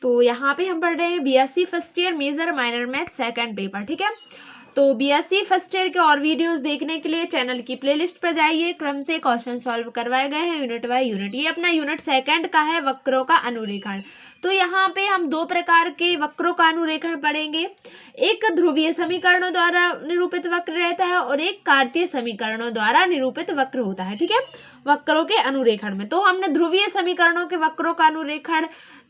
तो यहाँ पे हम पढ़ रहे हैं BSc first year major minor math second paper. ठीक है, तो बीएससी फर्स्ट ईयर के और वीडियोस देखने के लिए चैनल की प्लेलिस्ट पर जाइए। क्रम से क्वेश्चन सॉल्व करवाए गए हैं यूनिट बाय यूनिट। ये अपना यूनिट सेकंड का है, वक्रों का अनुरेखण। तो यहाँ पे हम दो प्रकार के वक्रों का अनुरेखण पढ़ेंगे। एक ध्रुवीय समीकरणों द्वारा निरूपित वक्र रहता है और एक कार्तीय समीकरणों द्वारा निरूपित वक्र होता है। ठीक है, वक्रों के अनुरेखण में तो हमने ध्रुवीय समीकरणों के वक्रों का अनुरेखण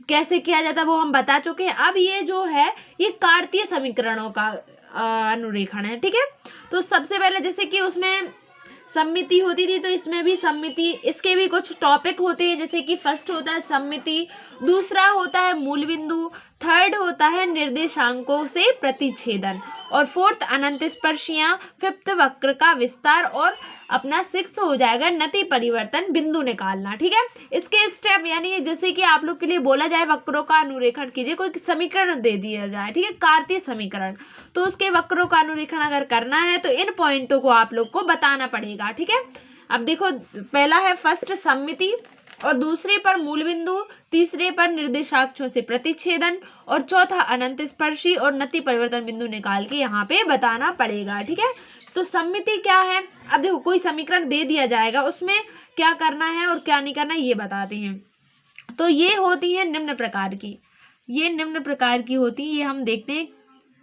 कैसे किया जाता है वो हम बता चुके हैं। अब ये जो है ये कार्तीय समीकरणों का अनुरेखण है। ठीक है, तो सबसे पहले जैसे कि उसमें सममिति होती थी तो इसमें भी सममिति, इसके भी कुछ टॉपिक होते हैं, जैसे कि फर्स्ट होता है सममिति, दूसरा होता है मूल बिंदु, थर्ड होता है निर्देशांकों से प्रतिच्छेदन और फोर्थ अनंत स्पर्शियां, फिफ्थ वक्र का विस्तार और अपना सिक्स हो जाएगा नति परिवर्तन बिंदु निकालना। ठीक है, इसके स्टेप यानी जैसे कि आप लोग के लिए बोला जाए वक्रों का अनुरेखण कीजिए, कोई समीकरण दे दिया जाए, ठीक है, कार्तीय समीकरण, तो उसके वक्रों का अनुरेखण अगर करना है तो इन पॉइंटों को आप लोग को बताना पड़ेगा। ठीक है, अब देखो पहला है फर्स्ट सममिति और दूसरे पर मूल बिंदु, तीसरे पर निर्देशाक्षों से प्रतिच्छेदन और चौथा अनंत स्पर्शी और नति परिवर्तन बिंदु निकाल के यहाँ पे बताना पड़ेगा। ठीक है, तो सममिति क्या है, अब देखो कोई समीकरण दे दिया जाएगा उसमें क्या करना है और क्या नहीं करना है ये बताते हैं। तो ये होती है निम्न प्रकार की, ये निम्न प्रकार की होती है, ये हम देखते हैं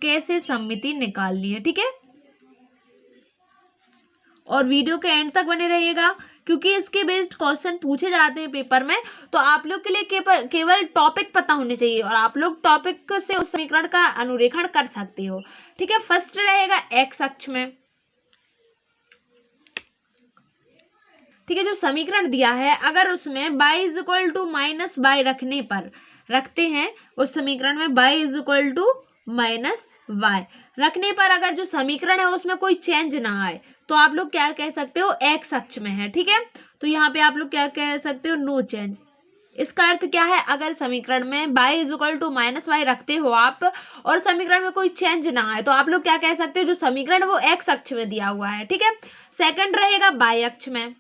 कैसे सममिति निकालनी है। ठीक है, और वीडियो के एंड तक बने रहिएगा क्योंकि इसके बेस्ड क्वेश्चन पूछे जाते हैं पेपर में, तो आप लोग के लिए केवल टॉपिक पता होने चाहिए और आप लोग टॉपिक से उस समीकरण का अनुरेखण कर सकते हो। ठीक है, फर्स्ट रहेगा एक्स अक्ष में। ठीक है, जो समीकरण दिया है अगर उसमें y is equal to minus y रखने पर रखते हैं, उस समीकरण में y is equal to minus y रखने पर अगर जो समीकरण है उसमें कोई चेंज ना आए तो आप लोग क्या कह सकते हो, एक्स अक्ष में है। ठीक है, तो यहाँ पे आप लोग क्या कह सकते हो, नो चेंज। इसका अर्थ क्या है, अगर समीकरण में y is equal to minus y रखते हो आप और समीकरण में कोई चेंज ना आए तो आप लोग क्या कह सकते हो, जो समीकरण है वो एक्स अक्ष में दिया हुआ है। ठीक है, सेकंड रहेगा y अक्ष में।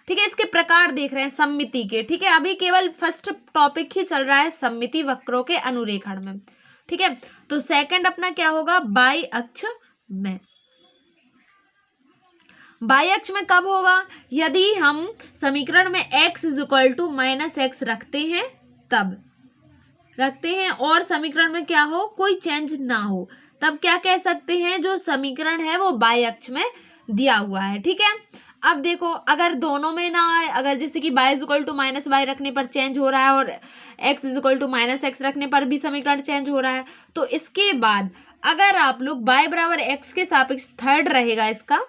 ठीक है, इसके प्रकार देख रहे हैं सममिति के। ठीक है, अभी केवल फर्स्ट टॉपिक ही चल रहा है सममिति वक्रों के अनुरेखण में। ठीक है, तो सेकंड अपना क्या होगा, बाई अक्ष में। बाई अक्ष में कब होगा, यदि हम समीकरण में x is equal to minus x रखते हैं, तब रखते हैं और समीकरण में क्या हो, कोई चेंज ना हो, तब क्या कह सकते हैं, जो समीकरण है वो बाई अक्ष में दिया हुआ है। ठीक है, अब देखो अगर दोनों में ना आए, अगर जैसे कि y is equal to minus y रखने पर चेंज हो रहा है और x is equal to minus x रखने पर भी समीकरण चेंज हो रहा है, तो इसके बाद अगर आप लोग y बराबर x के सापेक्ष, थर्ड रहेगा इसका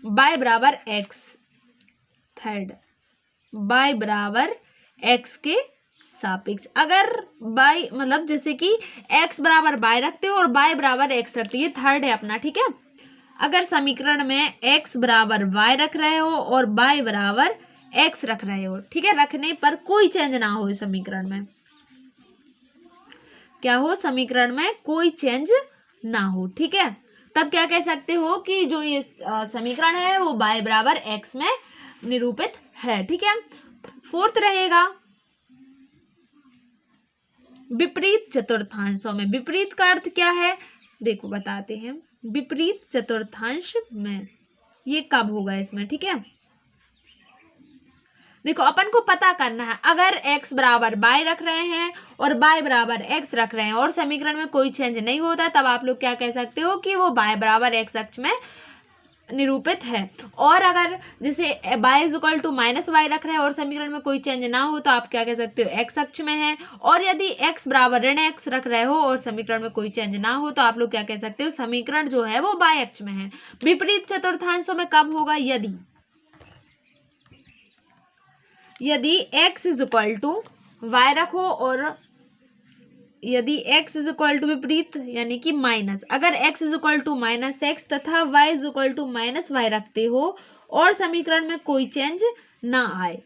y बराबर x, थर्ड y बराबर x के सापेक्ष, अगर y मतलब जैसे कि x बराबर y रखते हो और y बराबर x रखते हो, ये थर्ड है अपना। ठीक है, अगर समीकरण में x बराबर y रख रहे हो और y बराबर x रख रहे हो, ठीक है, रखने पर कोई चेंज ना हो, समीकरण में क्या हो, समीकरण में कोई चेंज ना हो। ठीक है, तब क्या कह सकते हो कि जो ये समीकरण है वो y बराबर x में निरूपित है। ठीक है, फोर्थ रहेगा विपरीत चतुर्थांशों में। विपरीत का अर्थ क्या है, देखो बताते हैं, विपरीत चतुर्थांश में ये कब होगा इसमें। ठीक है, देखो अपन को पता करना है, अगर x बराबर y रख रहे हैं और y बराबर x रख रहे हैं और समीकरण में कोई चेंज नहीं होता, तब आप लोग क्या कह सकते हो कि वो y बराबर x अक्ष में निरूपित है। और अगर जैसे y is equal to minus y रख रहे हैं और समीकरण में कोई चेंज ना हो तो आप क्या कह सकते हो, x अक्ष में है। और यदि x बराबर ऋण x रख रहे हो और समीकरण में कोई चेंज ना हो तो आप लोग क्या कह सकते हो, समीकरण जो है वो y अक्ष में है। विपरीत चतुर्थांशों में कब होगा, यदि x is equal to y रखो और यदि x इज इक्वल टू विपरीत यानी कि माइनस, अगर x is equal to minus x तथा y is equal to minus y रखते हो और समीकरण में कोई चेंज ना आए,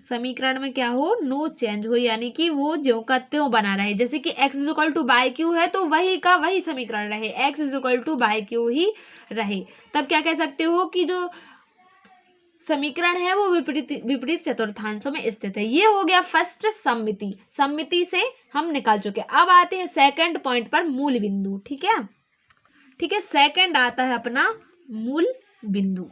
समीकरण में क्या हो, नो चेंज हो, यानी कि वो ज्यों का त्यों बना रहे, जैसे कि x is equal to by Q है तो वही का वही समीकरण रहे, x is equal to by Q ही रहे, तब क्या कह सकते हो कि जो समीकरण है वो विपरीत विपरीत चतुर्थांशों में स्थित है। ये हो गया फर्स्ट सम्मिति, सम्मिति से हम निकाल चुके। अब आते हैं सेकंड पॉइंट पर, मूल बिंदु। ठीक है, ठीक है, सेकंड आता है अपना मूल बिंदु।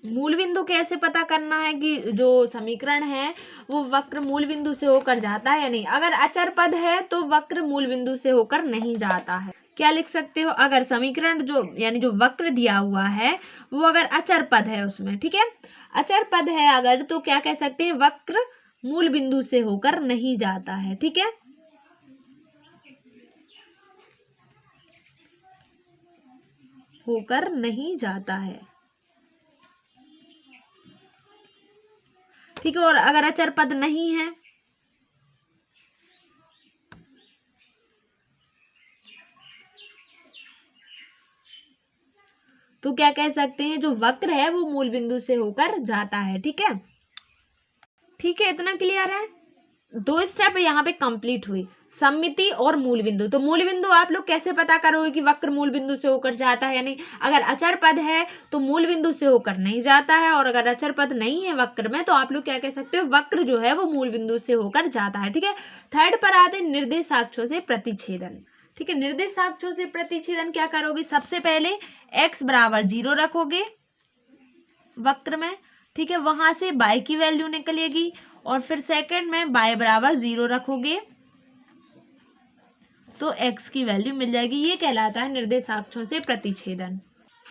मूल बिंदु कैसे पता करना है कि जो समीकरण है वो वक्र मूल बिंदु से होकर जाता है या नहीं। अगर अचर पद है तो वक्र मूल बिंदु से होकर नहीं जाता है। क्या लिख सकते हो, अगर समीकरण जो यानी जो वक्र दिया हुआ है वो अगर अचर पद है उसमें, ठीक है, अचर पद है अगर, तो क्या कह सकते हैं, वक्र मूल बिंदु से होकर नहीं जाता है। ठीक है, होकर नहीं जाता है। ठीक है, और अगर अचर पद नहीं है तो क्या कह सकते हैं, जो वक्र है वो मूल बिंदु से होकर जाता है। ठीक है, ठीक है, इतना क्लियर है। दो स्टेप यहाँ पे कंप्लीट हुई, सम्मिति और मूल बिंदु। तो मूल बिंदु आप लोग कैसे पता करोगे कि वक्र मूल बिंदु से होकर जाता है या नहीं। अगर अचर पद है तो मूल बिंदु से होकर नहीं जाता है, और अगर अचर पद नहीं है वक्र में तो आप लोग क्या कह सकते हो, वक्र जो है वो मूल बिंदु से होकर जाता है। ठीक है, थर्ड पर आते हैं निर्देशाक्षों से प्रतिच्छेदन। ठीक है, निर्देशाक्षों से प्रतिच्छेदन क्या करोगे, सबसे पहले x बराबर 0 रखोगे वक्र में। ठीक है, वहां से y की वैल्यू निकलेगी, और फिर सेकंड में y बराबर 0 रखोगे तो x की वैल्यू मिल जाएगी। ये कहलाता है निर्देशाक्षों से प्रतिच्छेदन।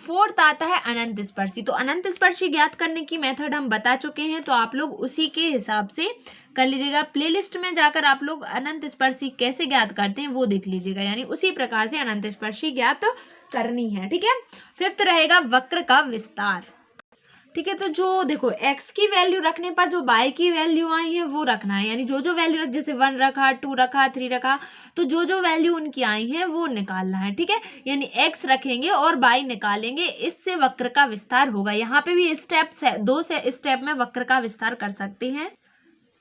फोर्थ आता है अनंत स्पर्शी। तो अनंत स्पर्शी ज्ञात करने की मेथड हम बता चुके हैं, तो आप लोग उसी के हिसाब से कर लीजिएगा। प्लेलिस्ट में जाकर आप लोग अनंत स्पर्शी कैसे ज्ञात करते हैं वो देख लीजिएगा, यानी उसी प्रकार से अनंत स्पर्शी ज्ञात करनी है। ठीक है, फिफ्थ रहेगा वक्र का विस्तार। ठीक है, तो जो देखो x की वैल्यू रखने पर जो y की वैल्यू आई है वो रखना है, यानी जो वैल्यू रख, जैसे 1 रखा, 2 रखा, 3 रखा, तो जो वैल्यू उनकी आई है वो निकालना है। ठीक है, यानी x रखेंगे और y निकालेंगे, इससे वक्र का विस्तार होगा। यहाँ पे भी दो स्टेप में वक्र का विस्तार कर सकते हैं।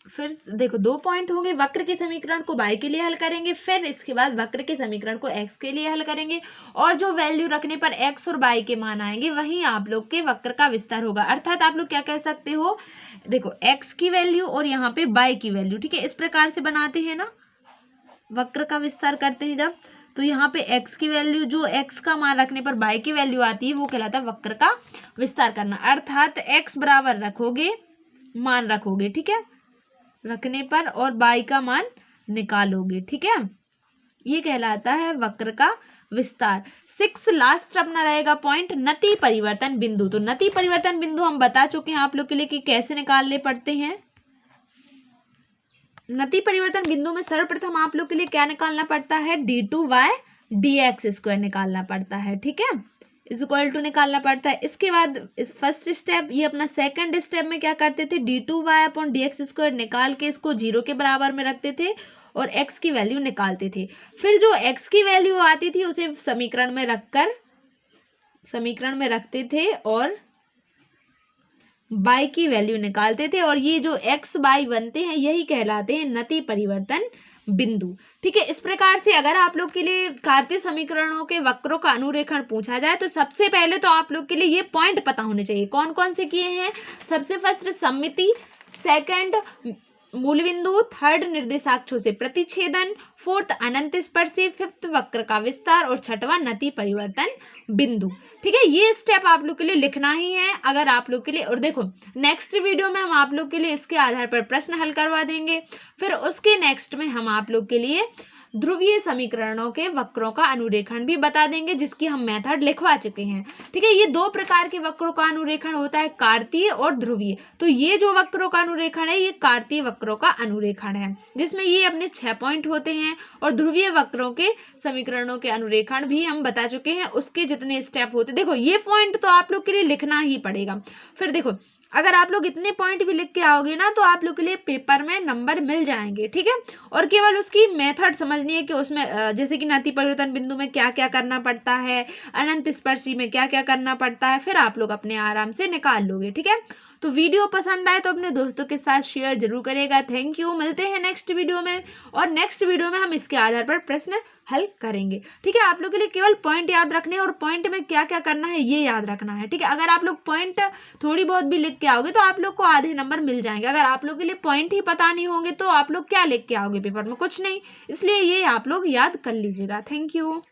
फिर देखो 2 पॉइंट होंगे, वक्र के समीकरण को y के लिए हल करेंगे, फिर इसके बाद वक्र के समीकरण को x के लिए हल करेंगे, और जो वैल्यू रखने पर x और y के मान आएंगे वहीं आप लोग के वक्र का विस्तार होगा। अर्थात आप लोग क्या कह सकते हो, देखो x की वैल्यू और यहाँ पे y की वैल्यू, ठीक है, इस प्रकार से बनाते हैं ना, वक्र का विस्तार करते हैं जब, तो यहाँ पे x की वैल्यू, जो x का मान रखने पर y की वैल्यू आती है वो कहलाता है वक्र का विस्तार करना। अर्थात x बराबर रखोगे, मान रखोगे, ठीक है, रखने पर, और y का मान निकालोगे। ठीक है, ये कहलाता है वक्र का विस्तार। 6 लास्ट अपना रहेगा पॉइंट, नति परिवर्तन बिंदु। तो नति परिवर्तन बिंदु हम बता चुके हैं आप लोग के लिए कि कैसे निकालने पड़ते हैं। नति परिवर्तन बिंदु में सर्वप्रथम आप लोग के लिए क्या निकालना पड़ता है, d2y dx² निकालना पड़ता है। ठीक है, इज इक्वल टू निकालना पड़ता है। इसके बाद इस फर्स्ट स्टेप, ये अपना सेकंड स्टेप में क्या करते थे, d2y/dx² निकाल के इसको 0 के बराबर में रखते थे और x की वैल्यू निकालते थे। फिर जो x की वैल्यू आती थी उसे समीकरण में रखते थे और y की वैल्यू निकालते थे, और ये जो x y बनते हैं यही कहलाते हैं नति परिवर्तन बिंदु। ठीक है, इस प्रकार से अगर आप लोग के लिए कार्तीय समीकरणों के वक्रों का अनुरेखण पूछा जाए तो सबसे पहले तो आप लोग के लिए ये पॉइंट पता होने चाहिए, कौन कौन से किए हैं। सबसे फर्स्ट सम्मिति, सेकंड मूल बिंदु, थर्ड निर्देशाक्षों से प्रतिच्छेदन, फोर्थ अनंत स्पर्शी, फिफ्थ वक्र का विस्तार, और छठवां नति परिवर्तन बिंदु। ठीक है, ये स्टेप आप लोग के लिए लिखना ही है अगर आप लोग के लिए। और देखो नेक्स्ट वीडियो में हम आप लोग के लिए इसके आधार पर प्रश्न हल करवा देंगे, फिर उसके नेक्स्ट में हम आप लोग के लिए ध्रुवीय समीकरणों के वक्रों का अनुरेखण भी बता देंगे, जिसकी हम मेथड लिखवा चुके हैं। ठीक है, ये 2 प्रकार के वक्रों का अनुरेखण होता है, कार्तीय और ध्रुवीय। तो ये जो वक्रों का अनुरेखण है ये कार्तीय वक्रों का अनुरेखण है, जिसमें ये अपने 6 पॉइंट होते हैं, और ध्रुवीय वक्रों के समीकरणों के अनुरेखण भी हम बता चुके हैं, उसके जितने स्टेप होते। देखो ये पॉइंट तो आप लोग के लिए लिखना ही पड़ेगा। फिर देखो अगर आप लोग इतने पॉइंट भी लिख के आओगे ना तो आप लोग के लिए पेपर में नंबर मिल जाएंगे। ठीक है, और केवल उसकी मेथड समझनी है कि उसमें जैसे कि नति परिवर्तन बिंदु में क्या क्या करना पड़ता है, अनंत स्पर्शी में क्या क्या करना पड़ता है, फिर आप लोग अपने आराम से निकाल लोगे। ठीक है, तो वीडियो पसंद आए तो अपने दोस्तों के साथ शेयर जरूर करेगा। Thank you. मिलते हैं नेक्स्ट वीडियो में, और नेक्स्ट वीडियो में हम इसके आधार पर प्रश्न हल करेंगे। ठीक है, आप लोग के लिए केवल पॉइंट याद रखने हैं और पॉइंट में क्या क्या करना है ये याद रखना है। ठीक है, अगर आप लोग पॉइंट थोड़ी बहुत भी लिख के आओगे तो आप लोग को आधे नंबर मिल जाएंगे। अगर आप लोग के लिए पॉइंट ही पता नहीं होंगे तो आप लोग क्या लिख के आओगे पेपर में, कुछ नहीं। इसलिए ये आप लोग याद कर लीजिएगा। Thank you.